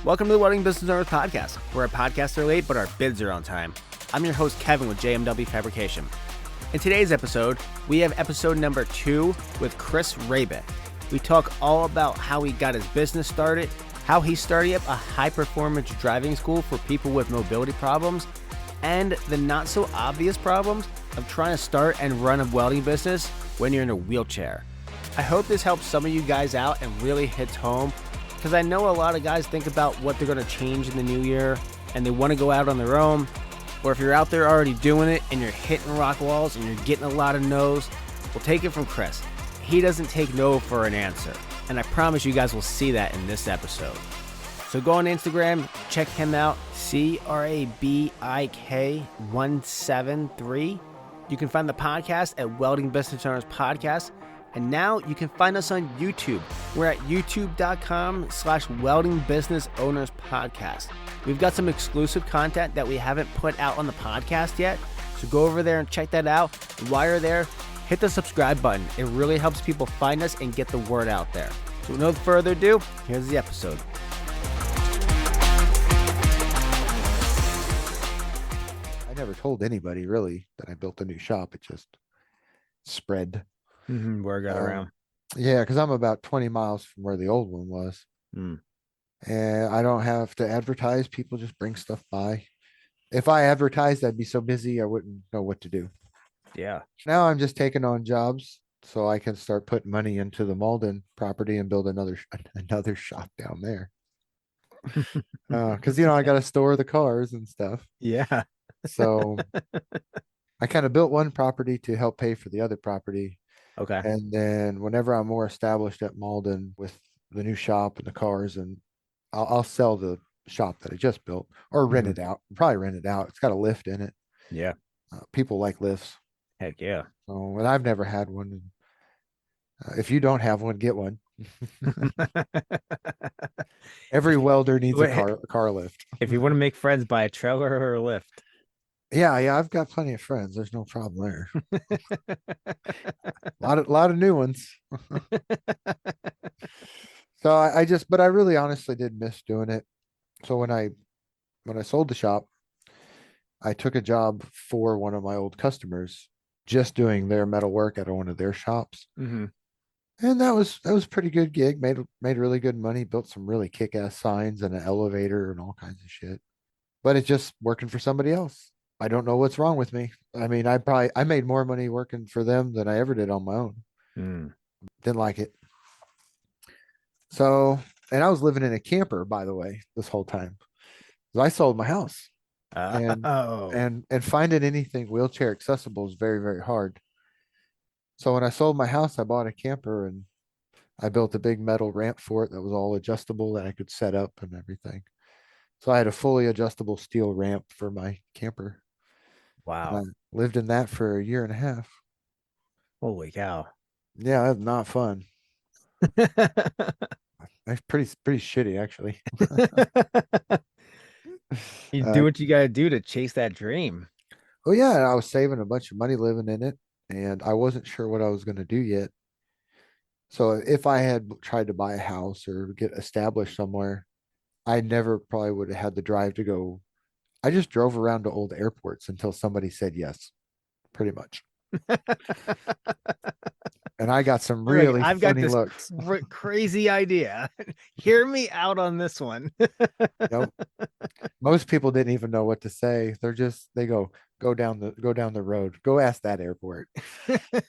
Welcome to the Welding Business Owners Podcast. We're a podcast are late, but our bids are on time. I'm your host, Kevin, with JMW Fabrication. In today's episode, we have episode number 2 with Chris Hrabik. We talk all about how he got his business started, how he started up a high-performance driving school for people with mobility problems, and the not-so-obvious problems of trying to start and run a welding business when you're in a wheelchair. I hope this helps some of you guys out and really hits home, because I know a lot of guys think about what they're going to change in the new year and they want to go out on their own. Or if you're out there already doing it and you're hitting rock walls and you're getting a lot of no's, well, take it from Chris. He doesn't take no for an answer. And I promise you guys will see that in this episode. So go on Instagram, check him out, Hrabik173. You can find the podcast at Welding Business Owners Podcast. And now you can find us on YouTube. We're at youtube.com/Welding Business Owners Podcast. We've got some exclusive content that we haven't put out on the podcast yet. So go over there and check that out. And while you're there, hit the subscribe button. It really helps people find us and get the word out there. So with no further ado, here's the episode. I never told anybody really that I built a new shop. It just spread. Word got around. Yeah, because I'm about 20 miles from where the old one was. And I don't have to advertise. People just bring stuff by. If I advertised, I'd be so busy I wouldn't know what to do. Yeah. Now I'm just taking on jobs so I can start putting money into the Malden property and build another shop down there. Because I got to store the cars and stuff. Yeah. So I kind of built one property to help pay for the other property. Okay. And then whenever I'm more established at Malden with the new shop and the cars, and I'll sell the shop that I just built or rent it out. Probably rent it out. It's got a lift in it. Yeah. People like lifts. Heck yeah. So, and I've never had one. If you don't have one, get one. Every welder needs a car lift. If you want to make friends, buy a trailer or a lift. Yeah, I've got plenty of friends. There's no problem there. a lot of new ones. So but I really honestly did miss doing it. So when I sold the shop, I took a job for one of my old customers, just doing their metal work at one of their shops. And that was a pretty good gig. Made really good money. Built some really kick-ass signs and an elevator and all kinds of shit. But it's just working for somebody else. I don't know what's wrong with me. I mean, I made more money working for them than I ever did on my own. Didn't like it. So, and I was living in a camper, by the way, this whole time. So I sold my house. And finding anything wheelchair accessible is very, very hard. So when I sold my house, I bought a camper and I built a big metal ramp for it that was all adjustable that I could set up and everything. So I had a fully adjustable steel ramp for my camper. Wow. And I lived in that for a year and a half. Holy cow. Yeah, that's not fun. That's pretty shitty, actually. You do what you got to do to chase that dream. Oh, yeah. I was saving a bunch of money living in it, and I wasn't sure what I was going to do yet. So if I had tried to buy a house or get established somewhere, I never probably would have had the drive to go. I just drove around to old airports until somebody said yes, pretty much. And I got some really I've got funny this looks. Crazy idea. Hear me out on this one. Nope. Most people didn't even know what to say. They go down the road. Go ask that airport.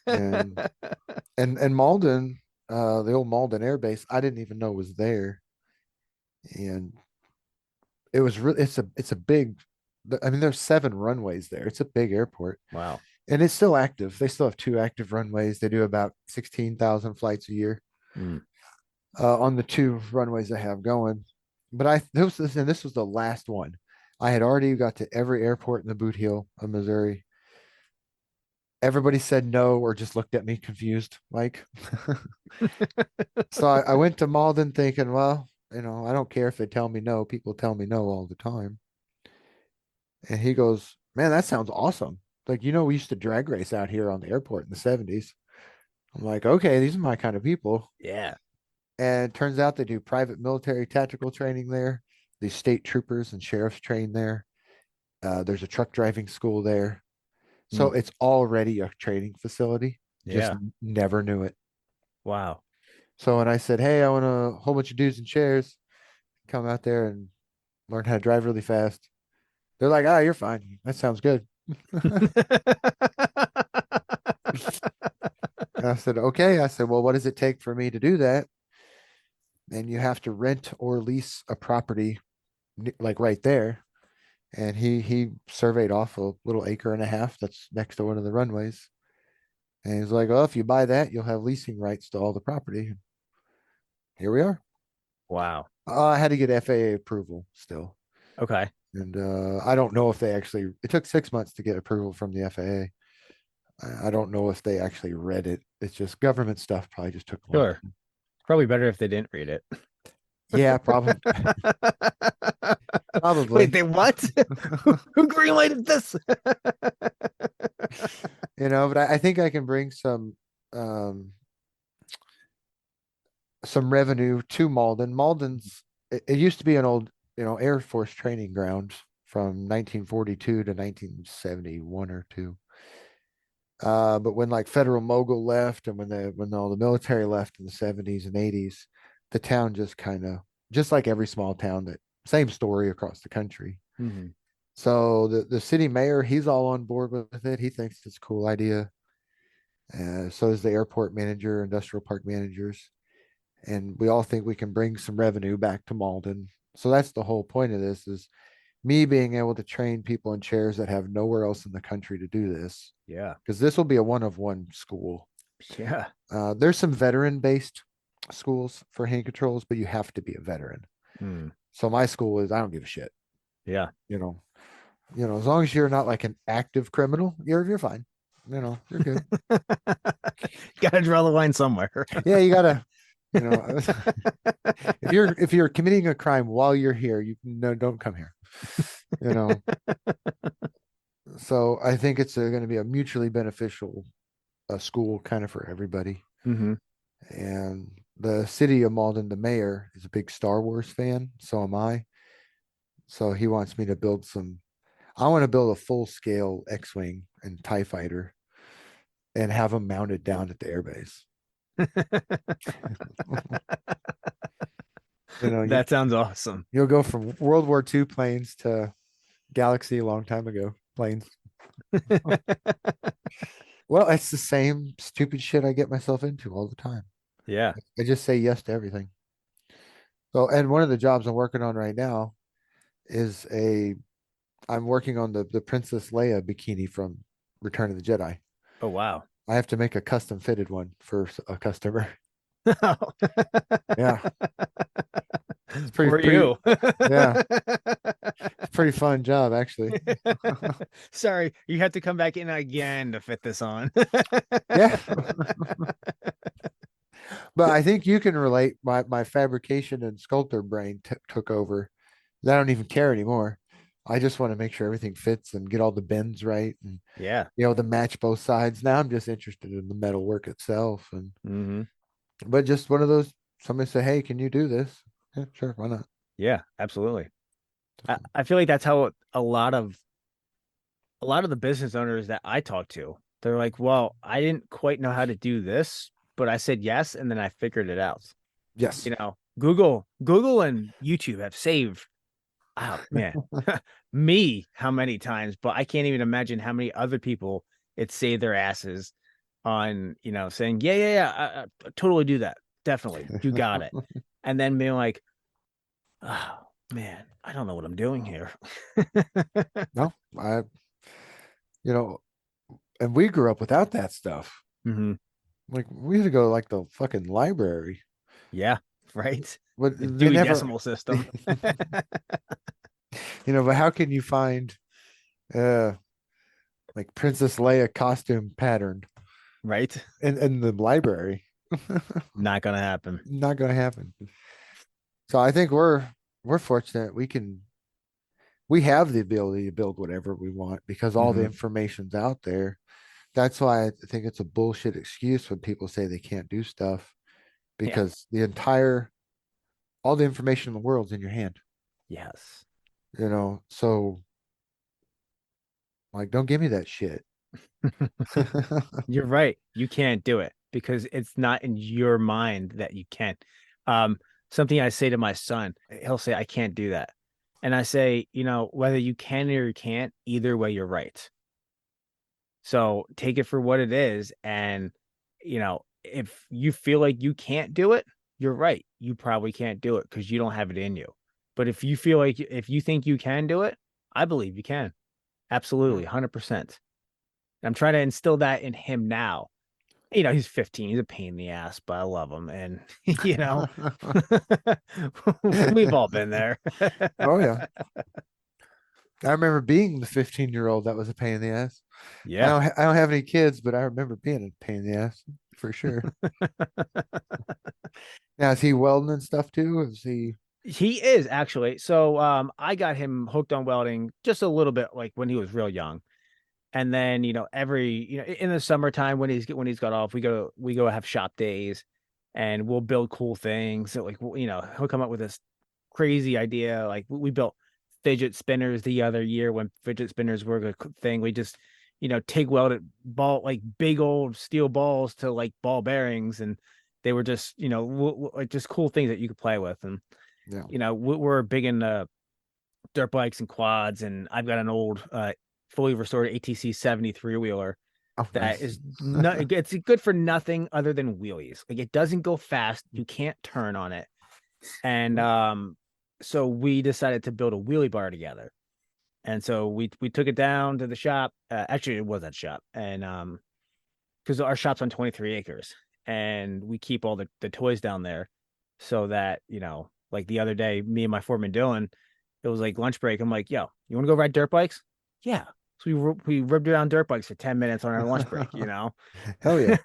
And Malden, the old Malden Air Base, I didn't even know was there. And it was really, it's a big, I mean, there's 7 runways there. It's a big airport. Wow. And it's still active. They still have 2 active runways. They do about 16,000 flights a year on the 2 runways they have going. But this was the last one. I had already got to every airport in the Boot Heel of Missouri. Everybody said no or just looked at me confused, like. So I went to Malden thinking, well, I don't care if they tell me no. People tell me no all the time. And he goes, man, that sounds awesome. Like, we used to drag race out here on the airport in the 70s. I'm like, okay, these are my kind of people. Yeah. And it turns out they do private military tactical training there. the state troopers and sheriffs train there. There's a truck driving school there. Mm. So it's already a training facility. Just Yeah. never knew it. Wow. So when I said, "Hey, I want a whole bunch of dudes and chairs, come out there and learn how to drive really fast," they're like, "Ah, you're fine. That sounds good." And I said, "Okay." I said, "Well, what does it take for me to do that?" And you have to rent or lease a property like right there. And he surveyed off a little acre and a half that's next to one of the runways. And he's like, "Oh, if you buy that, you'll have leasing rights to all the property." Here we are. Wow. I had to get FAA approval still. Okay. And I don't know if they actually, it took 6 months to get approval from the FAA. I don't know if they actually read it. It's just government stuff probably just took a long Sure. time. Probably better if they didn't read it. Yeah, probably. Wait, Probably. they what? Who greenlighted this? But I think I can bring um some revenue to Malden. Malden's it used to be an old, Air Force training ground from 1942 to 1971 or two. But when like Federal Mogul left and when all the military left in the 70s and 80s, the town just kind of just like every small town that same story across the country. Mhm. So the city mayor, he's all on board with it. He thinks it's a cool idea. So is the airport manager, industrial park managers, and we all think we can bring some revenue back to Malden. So that's the whole point of this is me being able to train people in chairs that have nowhere else in the country to do this, Yeah. because this will be a one of one school. Yeah. There's some veteran based schools for hand controls, but you have to be a veteran. Mm. So my school is I don't give a shit. Yeah. You know, as long as you're not like an active criminal, you're fine. You're good. Gotta draw the line somewhere. Yeah, you gotta, you know, if you're committing a crime while you're here, you no don't come here. You know, so I think it's going to be a mutually beneficial school kind of for everybody. Hmm. And the city of Malden, the mayor, is a big Star Wars fan. So am I. So he wants me to build some. I want to build a full scale X-wing and Tie fighter and have them mounted down at the airbase. You know, you That sounds awesome. you'll go from World War II planes to Galaxy a long time ago planes. Well, it's the same stupid shit I get myself into all the time. Yeah. I just say yes to everything. So, and one of the jobs I'm working on right now is I'm working on the Princess Leia bikini from Return of the Jedi. Oh wow. I have to make a custom fitted one for a customer. Yeah, it's For you. yeah, it's a pretty fun job actually. Sorry, you have to come back in again to fit this on. Yeah, but I think you can relate. My fabrication and sculptor brain took over. I don't even care anymore. I just want to make sure everything fits and get all the bends right and Yeah. to match both sides. Now I'm just interested in the metal work itself and Hmm. but just one of those somebody say, "Hey, can you do this?" Yeah, sure, why not? Yeah, absolutely. I feel like that's how a lot of the business owners that I talk to, they're like, well, I didn't quite know how to do this, but I said yes, and then I figured it out. Yes. Google and YouTube have saved, oh man, me how many times, but I can't even imagine how many other people it saved their asses on, saying, yeah, yeah, yeah, I totally do that. Definitely. You got it. And then being like, oh man, I don't know what I'm doing here. No, you know, and we grew up without that stuff. Hmm. Like we had to go to like the fucking library, Yeah, right. but The they Dewey never, Decimal System. but how can you find uh like Princess Leia costume pattern Right? in the library? Not gonna happen. Not gonna happen. So I think we're fortunate we have the ability to build whatever we want because all the Hmm. information's out there. That's why I think it's a bullshit excuse when people say they can't do stuff Yeah. because all the information in the world's in your hand. Yes. So like, don't give me that shit. You're right. You can't do it because it's not in your mind that you can't. Um, Something I say to my son, he'll say, I can't do that. And I say, whether you can or you can't, either way, you're right. So take it for what it is. And, if you feel like you can't do it, you're right. You probably can't do it because you don't have it in you. But if you think you can do it, I believe you can. Absolutely, 100%. I'm trying to instill that in him now. He's 15. He's a pain in the ass, but I love him. And, we've all been there. Oh yeah. I remember being the 15-year-old that was a pain in the ass. Yeah. I don't have any kids, but I remember being a pain in the ass for sure. Now is he welding and stuff too? Is he He is actually. So I got him hooked on welding just a little bit like when he was real young. And then, in the summertime when he's got off, we go have shop days and we'll build cool things. So like he'll come up with this crazy idea. Like we built fidget spinners the other year when fidget spinners were a thing. We just, TIG welded ball like big old steel balls to like ball bearings, and they were just, like just cool things that you could play with. And yeah. we're big in dirt bikes and quads, and I've got an old fully restored ATC 73 wheeler Oh that nice. is not it's good for nothing other than wheelies. Like it doesn't go fast, you can't turn on it. And so we decided to build a wheelie bar together. And so we took it down to the shop. Actually, it was that shop. And because our shop's on 23 acres and we keep all the toys down there so that, like the other day, me and my foreman Dylan, it was like lunch break. I'm like, yo, you want to go ride dirt bikes? Yeah. So we ripped around dirt bikes for 10 minutes on our lunch break. Hell yeah.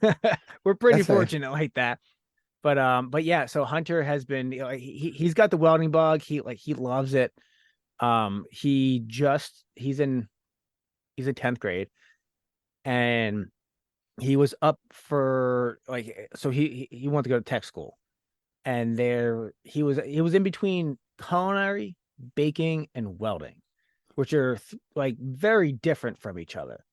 We're pretty That's a fortunate like that. But yeah, so Hunter has been, he's got the welding bug. He loves it. He just he's in 10th grade, and he was up for like, so he wanted to go to tech school, and there he was in between culinary, baking, and welding, which are like very different from each other.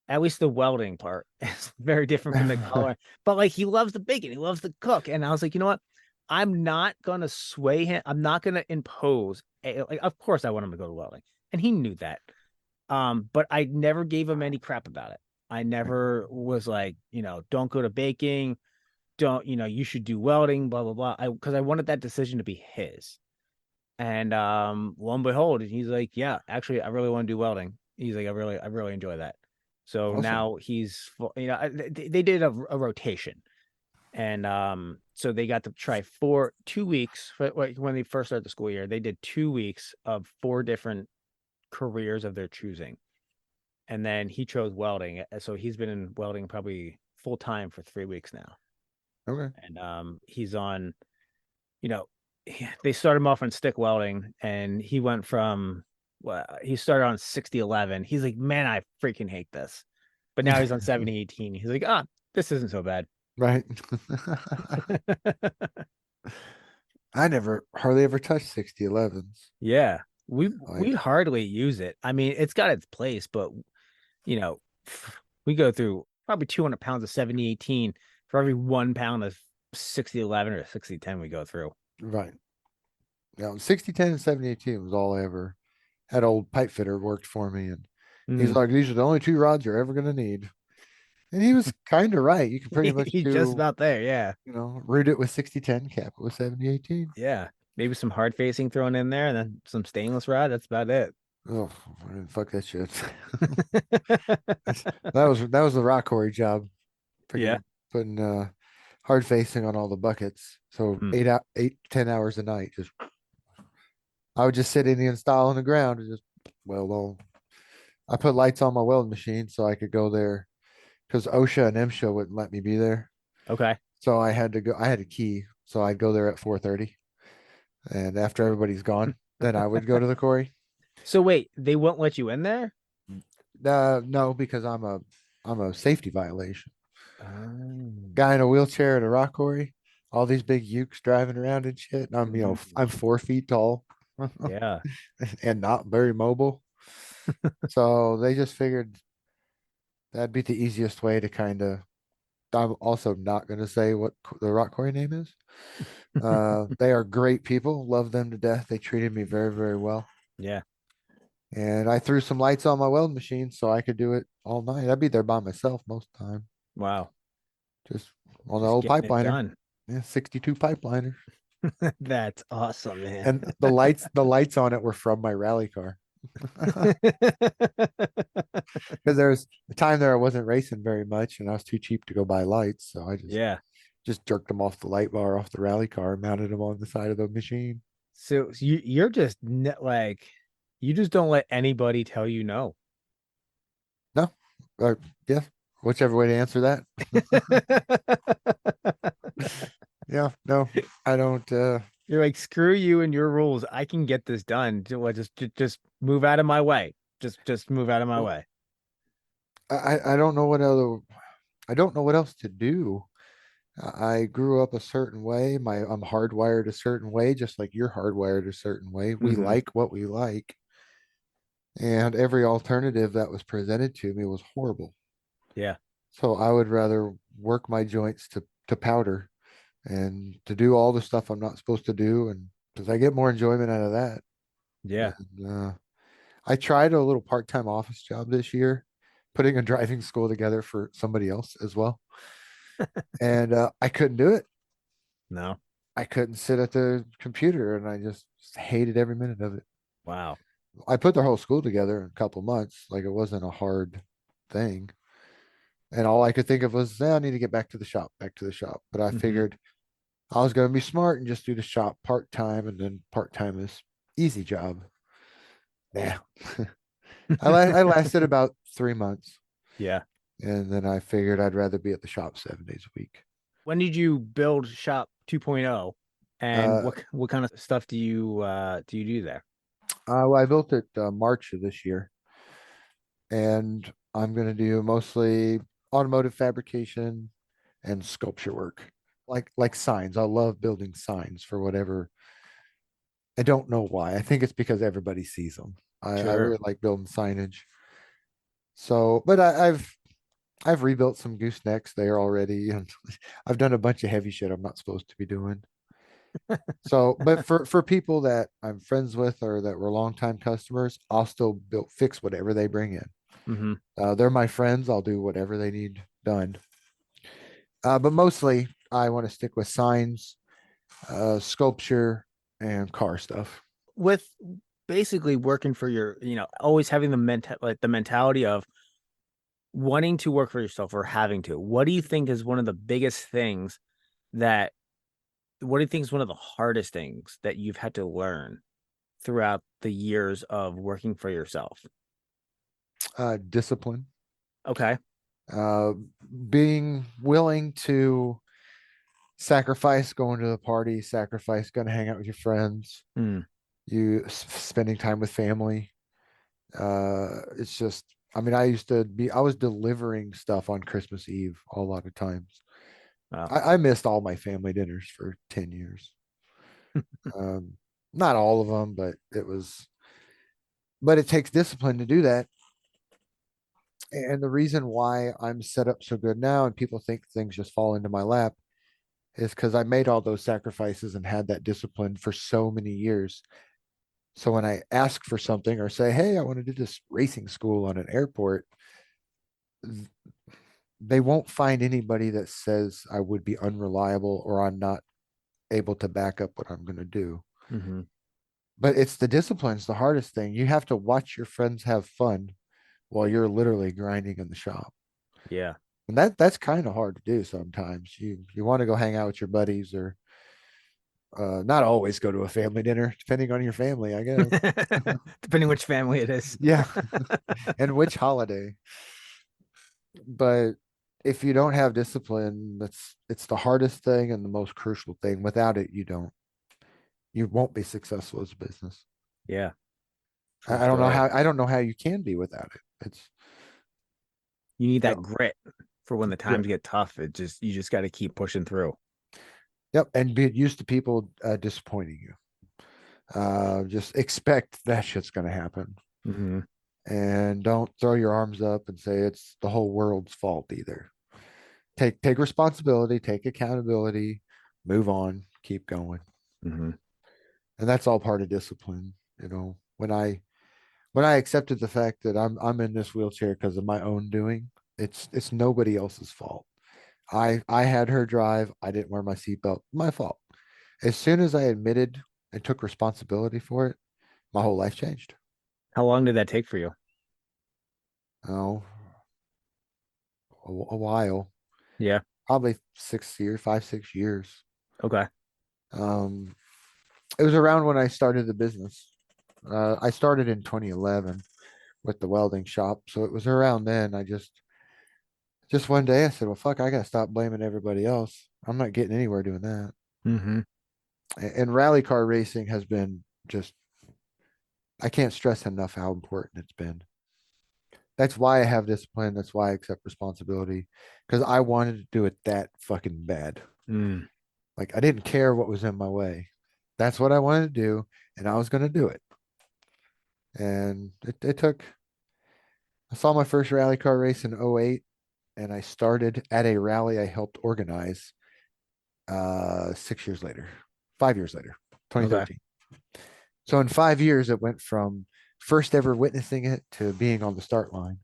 At least the welding part is very different from the color. But like he loves the bacon, he loves the cook. And I was like, you know what? I'm not gonna sway him. I'm not gonna impose. Like, of course, I want him to go to welding, and he knew that. But I never gave him any crap about it. I never was like, don't go to baking. Don't, you should do welding. Blah blah blah. Because I wanted that decision to be his. And lo and behold, he's like, yeah, actually, I really want to do welding. He's like, I really enjoy that. So awesome. now he's, they did a rotation, and so they got to try 2 weeks when they first started the school year. They did 2 weeks of 4 different careers of their choosing, and then he chose welding. So he's been in welding probably full time for 3 weeks now, Okay. and he's on, you know, they started him off on stick welding, and he went from, well, he started on 6011. He's like, man, I freaking hate this. But now he's on 7018. He's like, this isn't so bad. Right. I never hardly ever touched 6011s. Yeah. We Like, hardly use it. I mean, it's got its place, but you know, we go through probably 200 pounds of 7018 for every 1 pound of 6011 or 6010 we go through. right. 6010 and 7018 was all I ever had. Old pipe fitter worked for me, and he's Mm. like, these are the only two rods you're ever gonna need. And he was kind of right. You can pretty much He's just do, about there. Yeah. root it with 6010, cap it with 7018. Yeah. Maybe some hard facing thrown in there and then some stainless rod. That's about it. Oh, fuck that shit. That was the rock quarry job. Yeah. Freaking putting hard facing on all the buckets. So Mm. 8 10 hours a night. Just I would just sit in the install on the ground and just weld all. I put lights on my welding machine so I could go there because OSHA and MSHA wouldn't let me be there. Okay. So I had to go. I had a key, so I'd go there at 4:30, and after everybody's gone, then I would go to the quarry. So wait, they won't let you in there? No, because I'm a safety violation. Oh. Guy in a wheelchair at a rock quarry, all these big ukes driving around and shit. And I'm 4 feet tall. Yeah. and not very mobile. So they just figured that'd be the easiest way to kind of. I'm also not going to say what the rock quarry name is. They are great people, love them to death. They treated me very, very well. Yeah. And I threw some lights on my welding machine so I could do it all night. I'd be there by myself most of the time, Wow. just on the Just old getting it pipeliner. done. Yeah, 62 pipeliner. That's awesome, man. And the lights on it were from my rally car. Because there was a time there I wasn't racing very much and I was too cheap to go buy lights. So I just Yeah. just jerked them off the light bar off the rally car and mounted them on the side of the machine. So you're just like you just don't let anybody tell you no. No, yeah, whichever way to answer that. Yeah, no, I don't. You're like, screw you and your rules. I can get this done. Just move out of my way. Just move out of my Well, way. I don't know what other. I don't know what else to do. I grew up a certain way. I'm hardwired a certain way, just like you're hardwired a certain way. We Hmm. like what we like, and every alternative that was presented to me was horrible. Yeah. So I would rather work my joints to powder and to do all the stuff I'm not supposed to do, and because I get more enjoyment out of that. Yeah. And, I tried a little part-time office job this year, putting a driving school together for somebody else as well, and I couldn't do it. No. I couldn't sit at the computer, and I just hated every minute of it. Wow. I put the whole school together in a couple months, like it wasn't a hard thing. And all I could think of was, I need to get back to the shop, back to the shop. But I Hmm. figured I was going to be smart and just do the shop part time, and then part time is easy job. Yeah, I lasted about 3 months, Yeah. and then I figured I'd rather be at the shop 7 days a week. When did you build Shop 2.0, and Uh, what kind of stuff do you do there? well, I built it March of this year, and I'm going to do mostly automotive fabrication and sculpture work, like signs. I love building signs for whatever. I don't know why. I think it's because everybody sees them. I Sure. really like building signage. So, but I've rebuilt some goosenecks there already, and I've done a bunch of heavy shit I'm not supposed to be doing. So, but for people that I'm friends with or that were longtime customers, I'll still build fix whatever they bring in. Hmm. They're my friends. I'll do whatever they need done. But mostly, I want to stick with signs, sculpture, and car stuff. With basically working for your, always having the mentality of wanting to work for yourself or having to. What do you think is one of the biggest things that what do you think is one of the hardest things that you've had to learn throughout the years of working for yourself? Discipline, Okay. uh, being willing to sacrifice going to the party, sacrifice going to hang out with your friends, Mm, spending time with family. It's just, I mean, I was delivering stuff on Christmas Eve a lot of times. wow. I missed all my family dinners for 10 years. Um, Not all of them, but it takes discipline to do that. And the reason why I'm set up so good now and people think things just fall into my lap is because I made all those sacrifices and had that discipline for so many years. So when I ask for something or say, hey, I want to do this racing school on an airport, they won't find anybody that says I would be unreliable or I'm not able to back up what I'm going to do. Hmm. But it's the discipline's the hardest thing. You have to watch your friends have fun while you're literally grinding in the shop. Yeah. And that's kind of hard to do sometimes. You want to go hang out with your buddies or not always go to a family dinner, depending on your family, I guess. Depending which family it is. Yeah. And which holiday. But if you don't have discipline, it's the hardest thing and the most crucial thing. Without it, you won't be successful as a business. Yeah, for I don't know sure. how I don't know how you can be without it. It's You need you that know, grit for when the yeah, times get tough. You just got to keep pushing through. yep, and be used to people disappointing you. Just expect that shit's going to happen. Mm-hmm. And don't throw your arms up and say it's the whole world's fault either. Take responsibility, take accountability, move on, keep going. Mm-hmm. And that's all part of discipline. When I accepted the fact that I'm in this wheelchair because of my own doing, it's nobody else's fault. I had her drive. I didn't wear my seatbelt. My fault. As soon as I admitted and took responsibility for it, my whole life changed. How long did that take for you? Oh, a while, Yeah. probably 6 years, 5, 6 years. Okay. Um, it was around when I started the business. I started in 2011 with the welding shop, so it was around then. Just one day I said, "Well, fuck, I gotta stop blaming everybody else. I'm not getting anywhere doing that." Mm-hmm. And rally car racing has been just, I can't stress enough how important it's been. That's why I have discipline. That's why I accept responsibility because I wanted to do it that fucking bad. Mm. Like I didn't care what was in my way. That's what I wanted to do, and I was going to do it. And it took. I saw my first rally car race in '08, and I started at a rally I helped organize 6 years later, 5 years later, Okay. 2013. So in 5 years, it went from first ever witnessing it to being on the start line.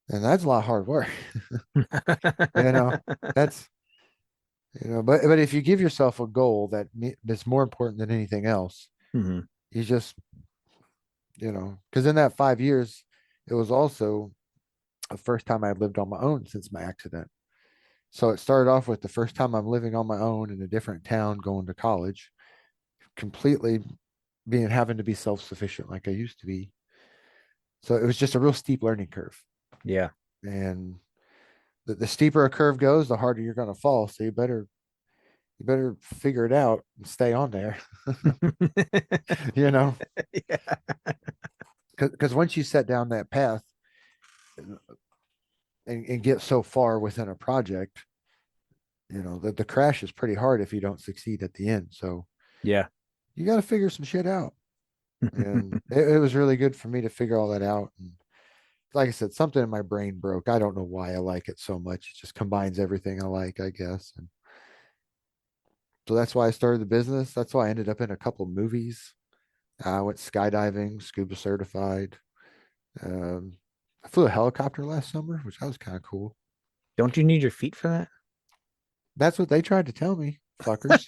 And that's a lot of hard work. You know, that's, but if you give yourself a goal that's more important than anything else, Mm-hmm. you just, because in that 5 years, it was also the first time I lived on my own since my accident. So it started off with the first time I'm living on my own in a different town going to college, completely having to be self-sufficient like I used to be. So it was just a real steep learning curve. Yeah. And the steeper a curve goes, the harder you're going to fall. So you better figure it out and stay on there, you know, Yeah. because once you set down that path and get so far within a project, the crash is pretty hard if you don't succeed at the end. So Yeah. you got to figure some shit out. And it was really good for me to figure all that out. And like I said, something in my brain broke. I don't know why I like it so much. It just combines everything I like, I guess. And so that's why I started the business. That's why I ended up in a couple movies. I went skydiving, scuba certified. Um, I flew a helicopter last summer, which that was kind of cool. Don't you need your feet for that? That's what they tried to tell me, fuckers.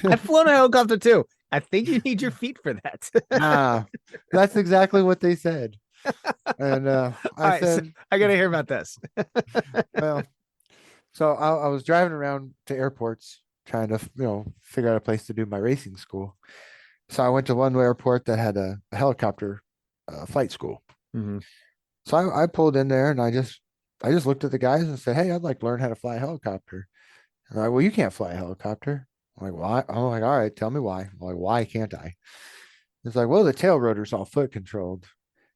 I've flown a helicopter too. I think you need your feet for that. Nah, that's exactly what they said. And All I right, so said, I gotta hear about this. well, so I was driving around to airports trying to, figure out a place to do my racing school. So I went to one airport that had a helicopter flight school. Hmm. So I pulled in there and I just looked at the guys and said, "Hey, I'd like to learn how to fly a helicopter." And they're like, "Well, you can't fly a helicopter." I'm like, "Why?" I'm like, "All right, tell me why." I'm like, "Why can't I?" It's like, "Well, the tail rotor's all foot controlled."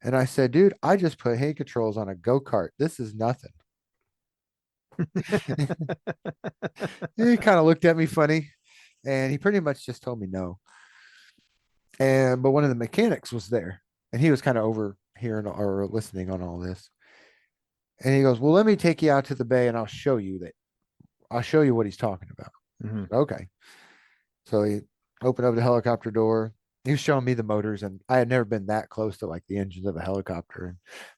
And I said, "Dude, I just put hand controls on a go-kart. This is nothing." He kind of looked at me funny and he pretty much just told me no. But one of the mechanics was there and he was kind of overhearing or listening on all this. And he goes, "Well, let me take you out to the bay and I'll show you what he's talking about." Hmm. Okay. So he opened up the helicopter door. He was showing me the motors, and I had never been that close to like the engines of a helicopter. And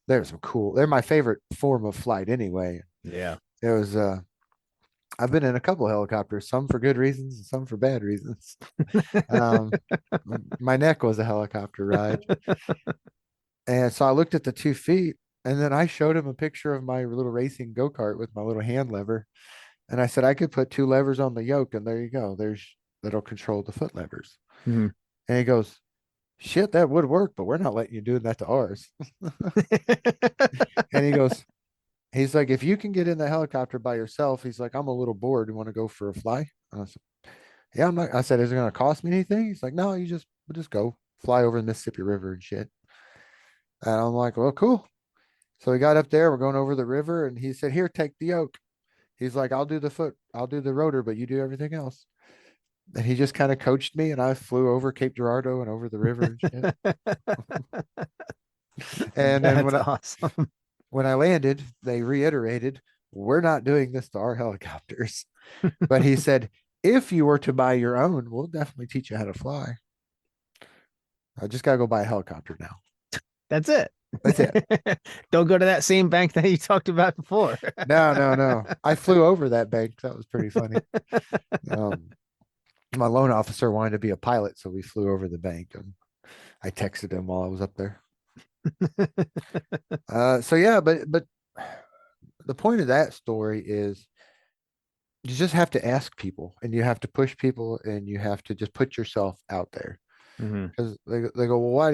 they're some cool. They're my favorite form of flight anyway. Yeah. It was. I've been in a couple of helicopters, some for good reasons and some for bad reasons. Um, my neck was a helicopter ride, and so I looked at the 2 feet, and then I showed him a picture of my little racing go kart with my little hand lever, and I said I could put two levers on the yoke, and there you go. That'll control the foot levers. Hmm. And he goes, "Shit, that would work, but we're not letting you do that to ours." And he's like, "If you can get in the helicopter by yourself," he's like, "I'm a little bored. You want to go for a fly?" And I said, "Yeah, I'm not." I said, "Is it going to cost me anything?" He's like, "No, we'll just go fly over the Mississippi River and shit." And I'm like, "Well, cool." So we got up there, we're going over the river, and he said, "Here, take the yoke." He's like, I'll do the rotor, but you do everything else." And he just kind of coached me, and I flew over Cape Girardeau and over the river and shit. And then That's awesome. when I landed, they reiterated, "We're not doing this to our helicopters." But he said, "If you were to buy your own, we'll definitely teach you how to fly. I just gotta go buy a helicopter now." That's it. That's it. Don't go to that same bank that you talked about before. No, no, no. I flew over that bank. That was pretty funny. Um, my loan officer wanted to be a pilot, so we flew over the bank, and I texted him while I was up there. So yeah, but the point of that story is you just have to ask people, and you have to push people, and you have to just put yourself out there. Hmm. Because they go, well, why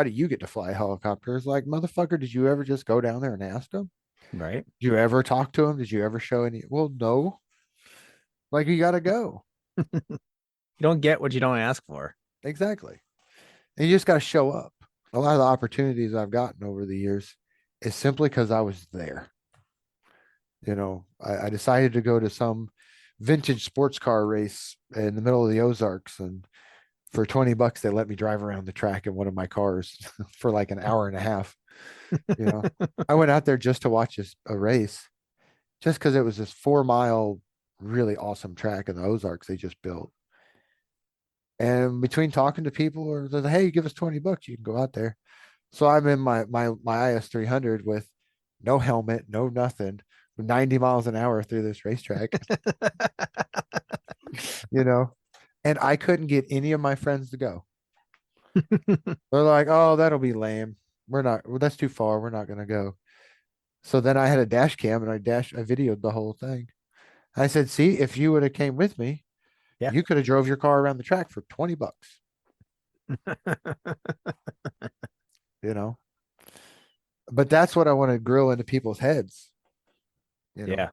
do you get to fly helicopters? Like, motherfucker, did you ever just go down there and ask them? Right. Did you ever talk to them? Did you ever show any? Well, no. Like, you got to go. You don't get what you don't ask for. Exactly. And you just got to show up. A lot of the opportunities I've gotten over the years is simply because I was there. I decided to go to some vintage sports car race in the middle of the Ozarks, and for $20 they let me drive around the track in one of my cars for like an hour and a half. You know, I went out there just to watch a race, just because it was this 4 mile, really awesome track in the Ozarks they just built. And between talking to people, or they're like, hey, give us $20, you can go out there. So I'm in my IS 300 with no helmet, no nothing, 90 miles an hour through this racetrack, you know, and I couldn't get any of my friends to go. They're like, oh, that'll be lame. We're not, well, that's too far. We're not going to go. So then I had a dash cam, and I videoed the whole thing. I said, see, if you would have came with me, Yeah. you could have drove your car around the track for $20, you know, but that's what I want to grill into people's heads, you know, Yeah,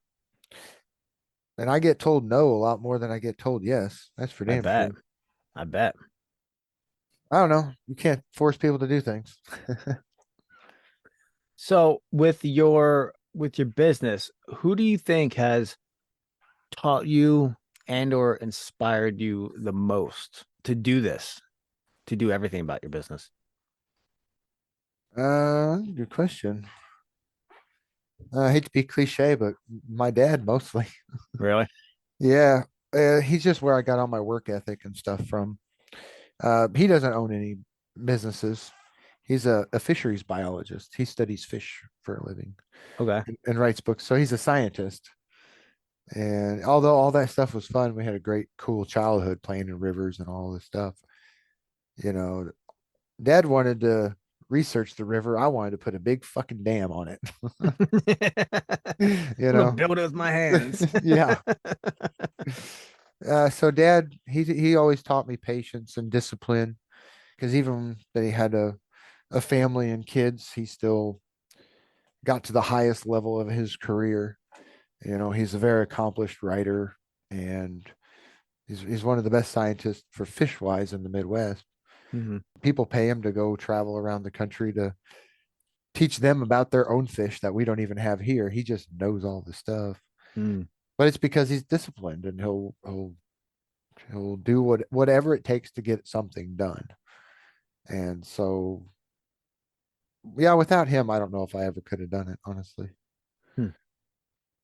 and I get told no a lot more than I get told yes. That's for I damn bet. sure. I bet. I don't know. You can't force people to do things. So with your business, who do you think has taught you and or inspired you the most to do this, to do everything about your business? Good question. I hate to be cliche, but my dad mostly. Really? Yeah, he's just where I got all my work ethic and stuff from. He doesn't own any businesses. He's a fisheries biologist. He studies fish for a living Okay. and writes books. So he's a scientist. And although all that stuff was fun, we had a great, cool childhood playing in rivers and all this stuff. You know, Dad wanted to research the river. I wanted to put a big fucking dam on it. I'm You gonna know, build it with my hands. yeah. So Dad, he always taught me patience and discipline, because even that he had a family and kids, he still got to the highest level of his career. He's a very accomplished writer, and he's one of the best scientists for fish wise in the Midwest. Hmm. People pay him to go travel around the country to teach them about their own fish that we don't even have here. He just knows all the stuff. Mm. But it's because he's disciplined, and he'll do whatever it takes to get something done. And so yeah, without him, I don't know if I ever could have done it, honestly. Hmm.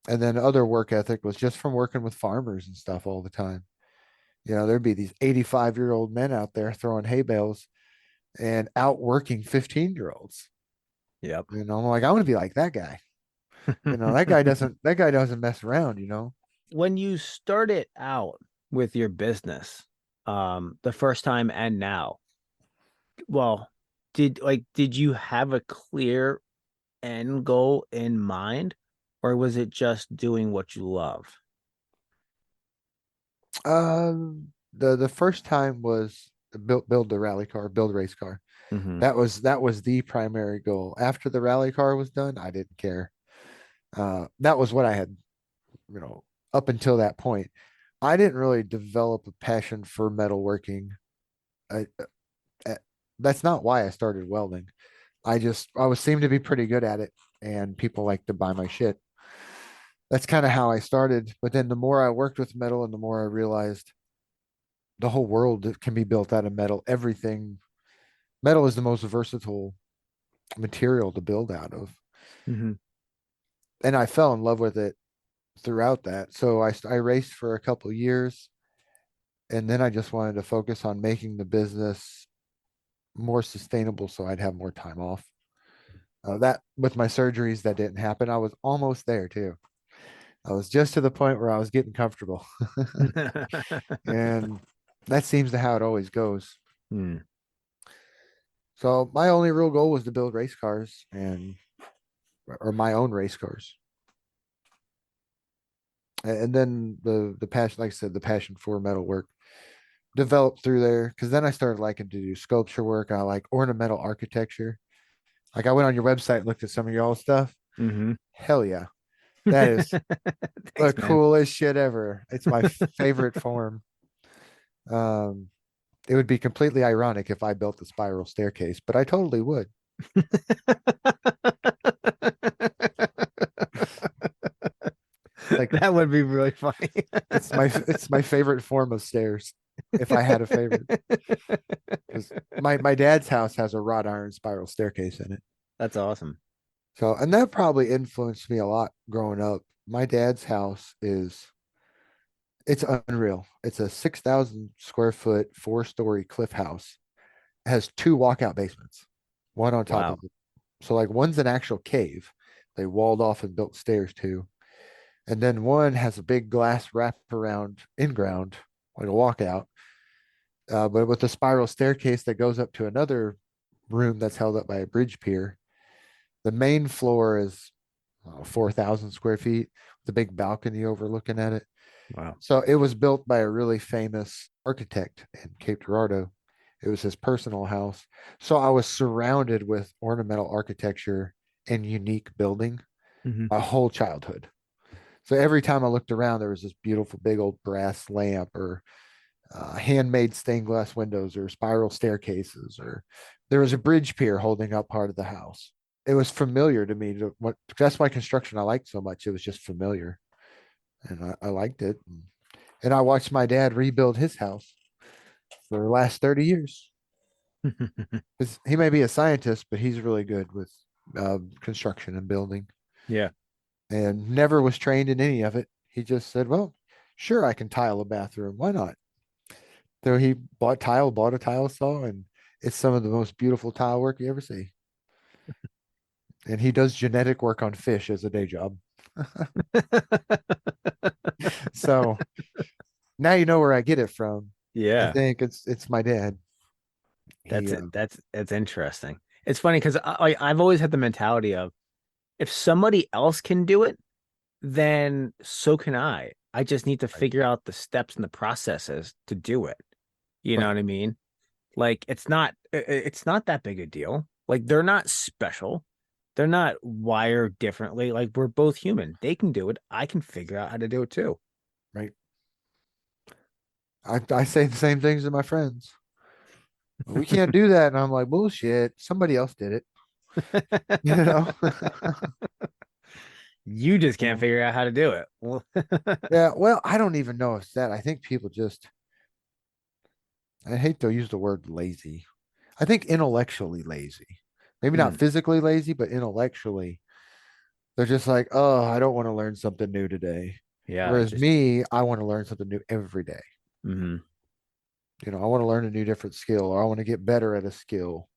And then other work ethic was just from working with farmers and stuff all the time. There'd be these 85-year-old men out there throwing hay bales and out working 15-year-olds. Yep. I'm like, I want to be like that guy. That guy doesn't mess around. When you started out with your business, the first time and now, well, did you have a clear end goal in mind, or was it just doing what you love? The first time was build the rally car, build a race car. Hmm. That was the primary goal. After the rally car was done, I didn't care. That was what I had, you know, up until that point. I didn't really develop a passion for metalworking. I, uh, that's not why I started welding. I was seemed to be pretty good at it, and people like to buy my shit. That's kind of how I started. But then the more I worked with metal, and the more I realized the whole world can be built out of metal. Everything, metal is the most versatile material to build out of. Mm-hmm. And I fell in love with it throughout that. So I raced for a couple of years, and then I just wanted to focus on making the business more sustainable so I'd have more time off. That with my surgeries, that didn't happen. I was almost there too. I was just to the point where I was getting comfortable. And that seems to how it always goes. Hmm. So my only real goal was to build race cars and or my own race cars. And then the passion, like I said, the passion for metal work developed through there because then I started liking to do sculpture work. I like ornamental architecture. Like I went on your website and looked at some of your old stuff. Mm-hmm. Hell yeah. That is the Thanks, man. coolest shit ever. It's my favorite form. Um, it would be completely ironic if I built the spiral staircase, but I totally would. Like That would be really funny. it's my favorite form of stairs if I had a favorite. Because my dad's house has a wrought iron spiral staircase in it. That's awesome. So and that probably influenced me a lot growing up. My dad's house is it's unreal. It's a 6,000 square foot, 4-story cliff house. It has two walkout basements, one on top Wow. of it. So like one's an actual cave. They walled off and built stairs to. And then one has a big glass wrap around in ground, like a walkout, but with a spiral staircase that goes up to another room that's held up by a bridge pier. The main floor is 4,000 square feet, with a big balcony overlooking at it. Wow. So it was built by a really famous architect in Cape Girardeau. It was his personal house. So I was surrounded with ornamental architecture and unique building Mm-hmm. my whole childhood. So every time I looked around, there was this beautiful big old brass lamp or handmade stained glass windows or spiral staircases, or there was a bridge pier holding up part of the house. It was familiar to me. That's why construction I liked so much. It was just familiar, and I liked it. And I watched my dad rebuild his house for the last 30 years. 'Cause he may be a scientist, but he's really good with construction and building, Yeah. and never was trained in any of it. He just said, "Well, sure, I can tile a bathroom. Why not?" So he bought a tile saw, and it's some of the most beautiful tile work you ever see. And he does genetic work on fish as a day job. So now you know where I get it from. I Yeah. think it's my dad. That's He it. That's interesting. It's funny because I've always had the mentality of if somebody else can do it, then so can I. I just need to right, figure out the steps and the processes to do it. You know right, what I mean? Like it's not that big a deal. Like they're not special. They're not wired differently. Like we're both human. They can do it. I can figure out how to do it too. right. I say the same things to my friends. We can't do that, and I'm like, bullshit. Somebody else did it. You know? You just can't So, figure out how to do it. Well, yeah. Well, I don't even know if it's that. I think people just. I hate to use the word lazy. I think intellectually lazy. Maybe not hmm, physically lazy, but intellectually. They're just like, oh, I don't want to learn something new today. yeah, Whereas just me, I want to learn something new every day. hmm. I want to learn a new different skill or I want to get better at a skill.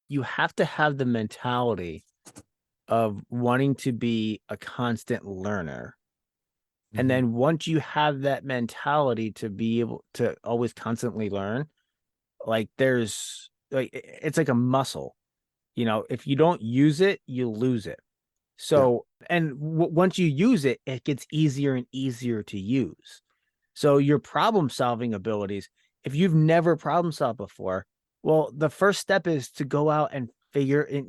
You have to have the mentality of wanting to be a constant learner. And Hmm. then once you have that mentality to be able to always constantly learn, like there's like it's like a muscle. You know, if you don't use it, you lose it. Yeah. So, and once you use it, it gets easier and easier to use. So, your problem solving abilities, if you've never problem solved before, well, the first step is to go out and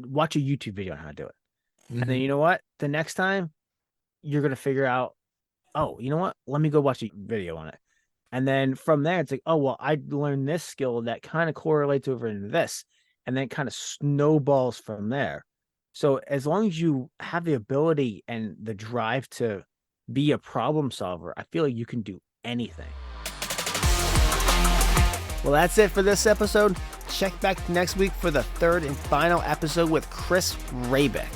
watch a YouTube video on how to do it. And then Hmm. you know what? The next time you're going to figure out, oh, you know what? Let me go watch a video on it. And then from there, it's like, oh, well, I learned this skill that kind of correlates over into this. And then it kind of snowballs from there. So as long as you have the ability and the drive to be a problem solver, I feel like you can do anything. Well, that's it for this episode. Check back next week for the third and final episode with Chris Hrabik.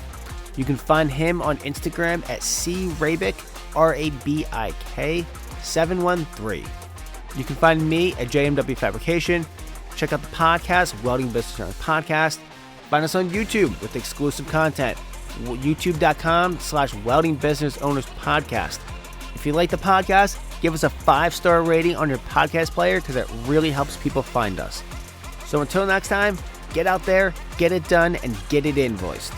You can find him on Instagram at crabik, Rabik 713. You can find me at JMW Fabrication. Check out the podcast, Welding Business Owners Podcast. Find us on YouTube with exclusive content, youtube.com/Welding Business Owners Podcast. If you like the podcast, give us a 5-star rating on your podcast player because it really helps people find us. So until next time, get out there, get it done, and get it invoiced.